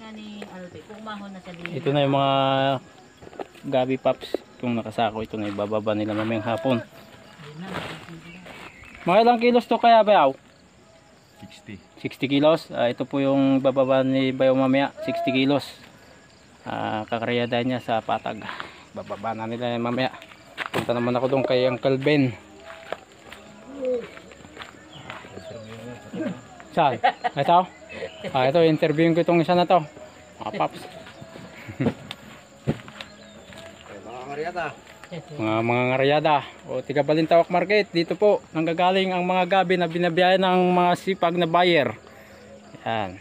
nga ni Alpe, kung umahon na sa linya. Ito na yung mga gabi pops. Kung nakasako, ito na ibababa nila mamayang hapon. Mga ilang kilos to kaya Bayaw? 60. 60 kilos. Ito po yung bababa ni Bayaw mamaya, 60 kilos. Kakaryada niya sa patag. Bababa na nila mamaya. Punta naman ako doon kay Uncle Ben. Saan? Ito? Ito, interviewin ko itong isa na to. Mga paps. Mga ngaryata. Mga ngaryada o tiga Balintawak Market. Dito po nanggagaling ang mga gabi na binabiyahe ng mga sipag na buyer. Yan.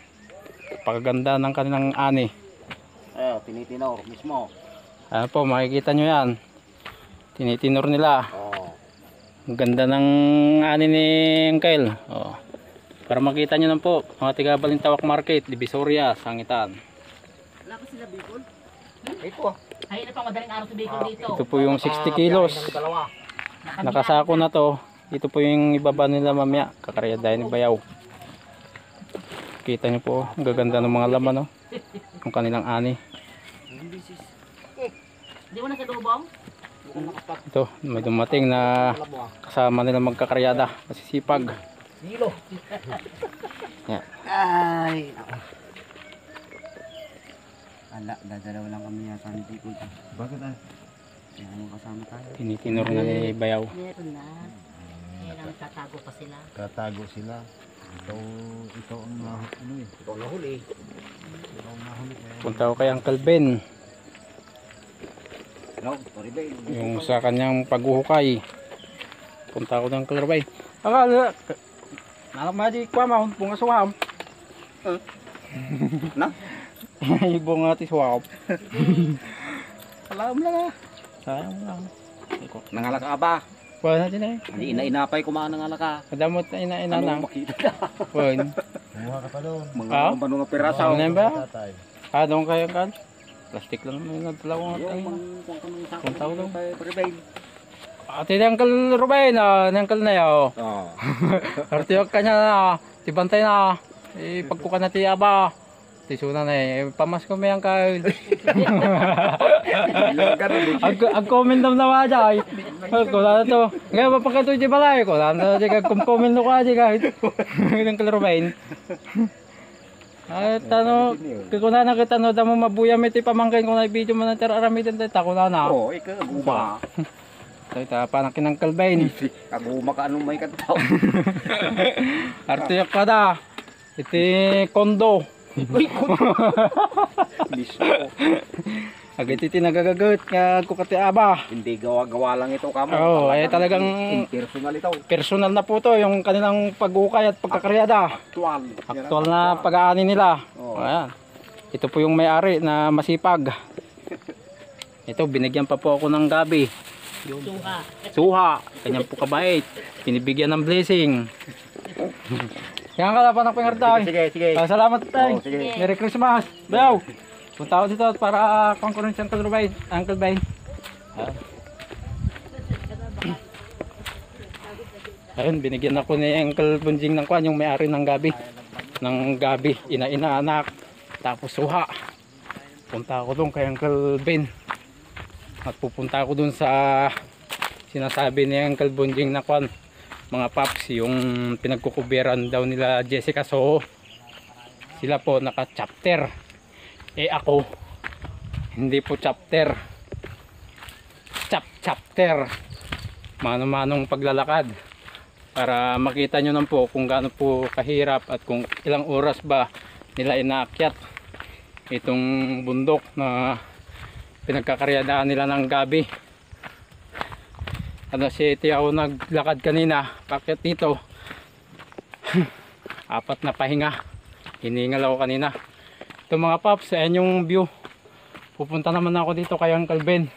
Pagaganda ng kanilang ani. Tinitinor mismo. Ano po, makikita nyo yan. Tinitinor nila. Oo. Ang ganda ng ani ni Uncle. Oh. Para makita nyo lang po, mga tiga Balintawak Market, Divisoria, Sangitan. Wala pa sila Bicol? Ito. Ay, na pang madaling araw sa Bicol dito. Ito po yung 60 kilos. Nakasako na to. Ito po yung ibaba nila mamaya. Kakaryadahin ni Bayaw. Kita nyo po, ang gaganda ng mga laman, no? Ang kanilang ani. Di mo na sa lubong? Ito, may dumating na kasama nila magkakaryada. Masisipag. Hilo. Yan. Ay. Ala, dadalaw lang kami yata ni Bicol. Bakit ah? Kaya mo kasama tayo. Tinitinor na ni Bayaw. Meron na. Yan ang tatago pa sila. Tatago sila. Ito ang ano eh. Ito ang nahuli. Ito ang nahuli. Punta ko kay Uncle Ben. No, sorry ba? Yung sa kanyang paghuhukay. Punta ko ng Uncle Ben. Akala, nalamadi kwa mo, bunga suwam. Na? Ibong nga ti suwam. Alam lang ah. Sayang lang. Nangalaka ba? Wala natin eh. Hindi inainapay ko mga nangalaka. Kadamot na ina-ina Ano nang. makita na? Wen. Kumuha ka pa doon. Mga Ah? ano nga pirasaw. Ano yan ba? Tatay. Doon kayo kan? Plastic lang naman yung nagdalaw nga tayo. Kung tao daw. Ate ni Uncle Ruben, ni Uncle na yun. Oo. Artiyok ka niya na, tibantay na. Pagkuka na ti aba. Tisuna na eh, pamas ko may Uncle. Ang comment daw na wajay. Kung na to, ngayon mapagkato di balay ko. Kung na to, comment no ka di kahit. Uncle Ruben. Ay, tano, kung na nakita no, damo mabuya may ti pamangkin ko na video mo na tararamitin tayo, tako na na. Oo, ikaw, aguma. Ito, panakin ng Kalbain. Aguma ka anong may kataw. Artiyak ka da. Iti kondo. Mismo. Agad iti nagagagot nga kukati aba. Hindi gawa-gawa lang ito kamo. Oo, ay talagang personal ito. personal na po to yung kanilang pag-ukay at pagkakaryada. Aktual. Aktual na pag-aani nila. Oo. Ayan. Ito po yung may-ari na masipag. Ito, binigyan pa po ako ng gabi. Suha. Suha. Kanyang po kabait. Pinibigyan ng blessing. Yan ka lapan ng pangarday. Sige. Salamat tayo. Oo, sige. Merry Christmas. Bayaw. Punta ako dito para concurrence Uncle Ruben. Uncle Ben. Ayun, binigyan ako ni Uncle Bunjing ng kwan, yung may-ari ng gabi. Ng gabi, ina-ina anak. Tapos suha. Punta ako doon kay Uncle Ben. At pupunta ako doon sa sinasabi ni Uncle Bunjing na kwan. Mga paps, yung pinagkukuberan daw nila Jessica Soho. Sila po naka-chapter. Ako, hindi po chapter. Chapter. Mano-manong paglalakad. Para makita nyo lang po kung gaano po kahirap at kung ilang oras ba nila inaakyat itong bundok na pinagkakaryadaan nila ng gabi. Ano si Iti ako naglakad kanina, pakyat dito. 4 na pahinga. Hiningal ako kanina. Ito mga paps, ayan yung view. Pupunta naman ako dito kay Uncle Ben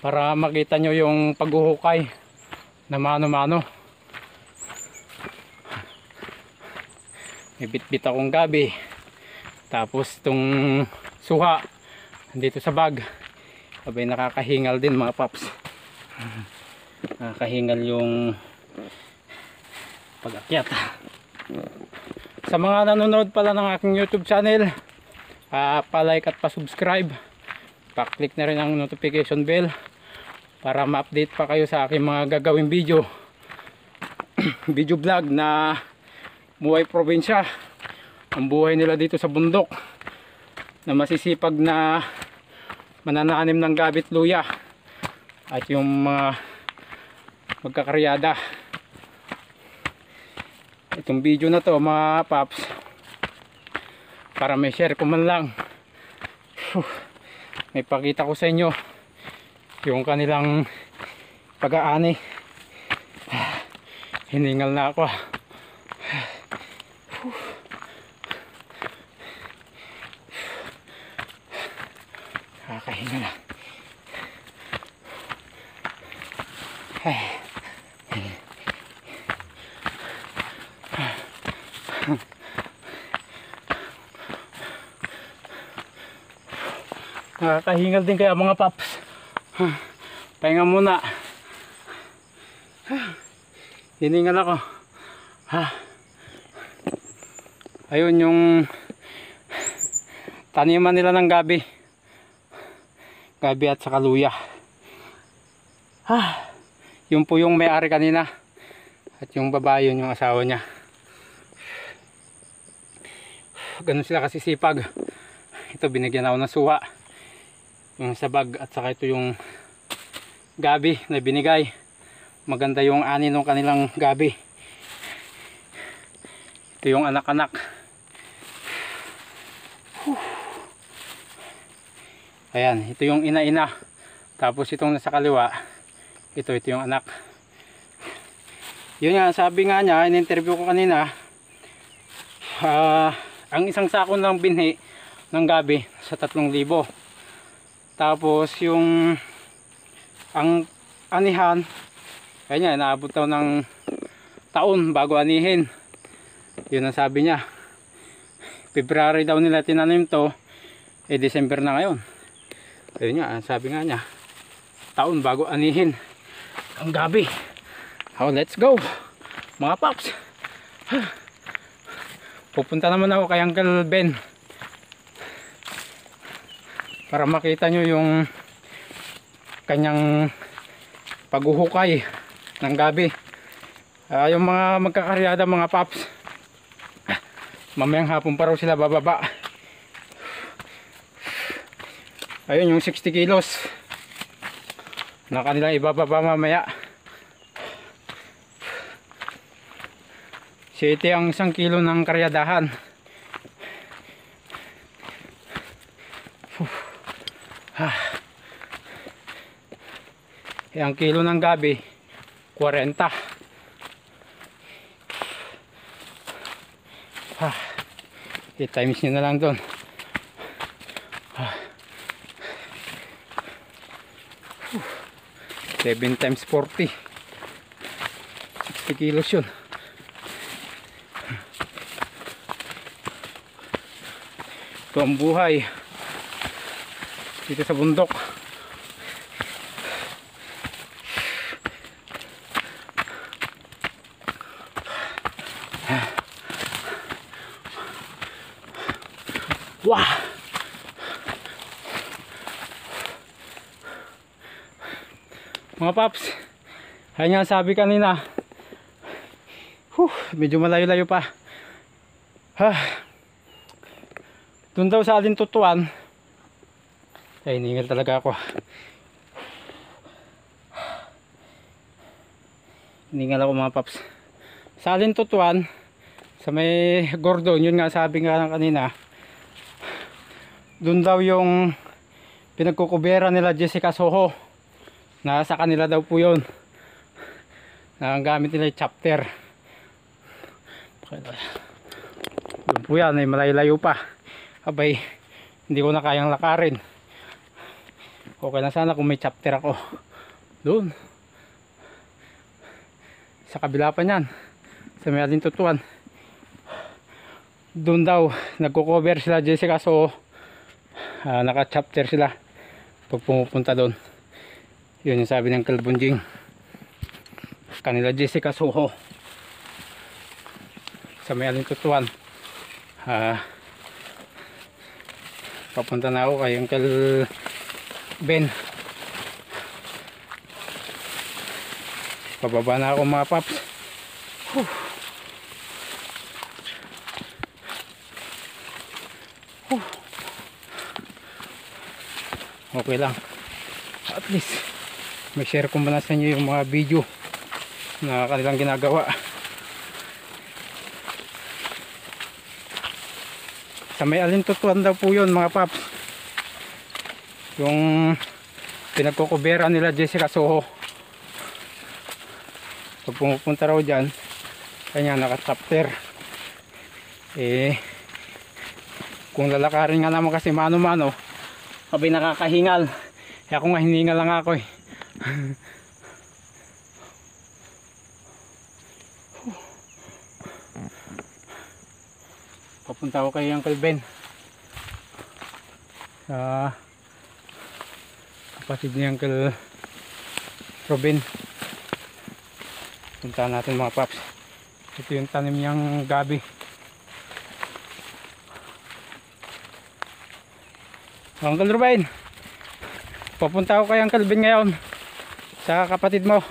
para makita nyo yung paghuhukay na mano-mano. May bit-bit akong gabi. Tapos itong suha dito sa bag. Abay nakakahingal din mga paps. Nakakahingal yung pag-akyat. Sa mga nanonood pala ng aking YouTube channel, pa-like at pa-subscribe. Pa-click na rin ang notification bell para ma-update pa kayo sa aking mga gagawing video. Video vlog na buhay probinsya. Ang buhay nila dito sa bundok na masisipag na manananim ng gabi at luya at yung mga magkakaryada. Itong video na to mga paps, para may share ko man lang, may pakita ko sa inyo yung kanilang pag-aani. Hiningal na ako. Kakahinga na. Nakakahingal din kaya mga paps. Pahinga muna. Hiningal ako. Ayun yung taniman nila ng gabi. Gabi at saka luya. Yung po yung may-ari kanina. At yung babae yun yung asawa niya. Ganun sila kasisipag. Ito binigyan ako ng suwa. Yung sabag at saka ito yung gabi na binigay. Maganda yung ani ng kanilang gabi. Ito yung anak-anak. Ayan, ito yung ina-ina. Tapos itong nasa kaliwa, ito yung anak. Yun nga, sabi nga niya, in-interview ko kanina, ang isang sako ng binhi ng gabi sa 3,000. Tapos yung ang anihan, kaya niya, naabot daw ng taon bago anihin. Yun ang sabi niya. February daw nila tinanim to, December na ngayon. Ayun nga, sabi nga niya, taon bago anihin ang gabi. Oh, let's go mga paps. Pupunta naman ako kay Uncle Ben para makita nyo yung kanyang paghuhukay ng gabi. Yung mga magkakaryada mga paps, mamayang hapon pa raw sila bababa. Ayun yung 60 kilos na kanila ibababa mamaya. 7 ang 1 kilo ng karyadahan. Ang kilo ng gabi 40. I-times nyo na lang doon. 7 times 40, 60 kilos yun. Ito ang buhay dito sa bundok. Wow! Mga paps, ayun nga sabi kanina, medyo malayo-layo pa. Doon daw sa Alintutuan, ay hiningal talaga ako. Hiningal ako mga paps. Sa Alintutuan, sa may Gordon, yun nga sabi nga kanina, doon daw yung pinagkukubera nila Jessica Soho. Nasa kanila daw po yun. Ang gamit nila yung chapter. Doon po yan, ay malayo-layo pa. Abay, hindi ko na kayang lakarin. Okay na sana kung may chapter ako. Doon. Sa kabila pa niyan. Sa may Alintutuan. Doon daw, nagko-cover sila Jessica so naka-chapter sila pag pumupunta doon. Yun yung sabi ng Kalbunjing. Kanila Jessica Soho. Sa may Alintutuan. Papunta na ako kay Uncle Ben. Pababa na ako mga paps. Okay lang, at least may share ko muna sa inyo yung mga video na kanilang ginagawa. Sa may Alintutuan daw po yun mga paps, yung pinagkukubera nila Jessica Soho. Pag pumupunta raw dyan, kanya nakachapter kung lalakarin nga naman kasi mano-mano, abay nakakahingal. Kaya ako nga hiningal lang ako Papunta ako kay Uncle Ben, sa kapatid ni Uncle Robin. Puntahan natin mga paps. Ito yung tanim niyang gabi. Uncle Robin, papunta ako kay Uncle Ben ngayon sa kapatid mo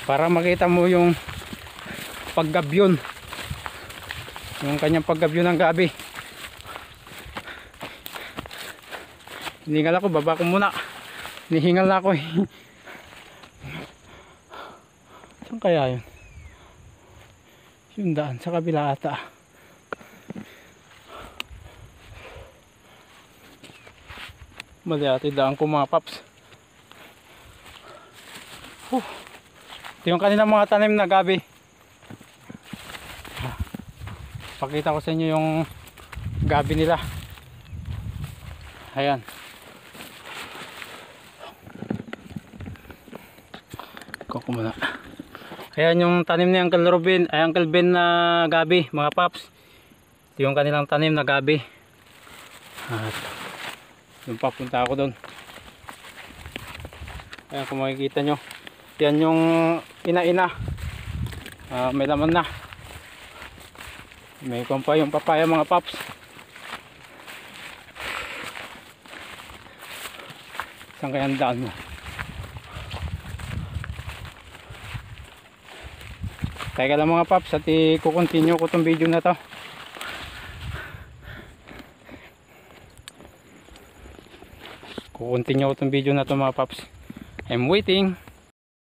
para makita mo yung paggabyon, yung kanyang paggabyon ng gabi. Hiningal ako, baba ko muna, nihingal na ako Saan kaya yun? Yung daan sa kabila ata. Mali ate daan ko mga paps. Ito yung kanina mga tanim na gabi. Pakita ko sa inyo yung gabi nila. Ayan. Kuko muna. Ayan yung tanim ni Uncle Robin, ay Uncle Ben na gabi mga paps. Ito yung kanilang tanim na gabi. At yung papunta ako doon. Ayan kung makikita nyo, yan yung ina-ina. May laman na. May pa yung papaya mga paps. Saan kaya ang daan mo? Teka lang mga paps, at i-continue ko itong video na to. Kukontinue ko itong video na to mga paps. I'm waiting.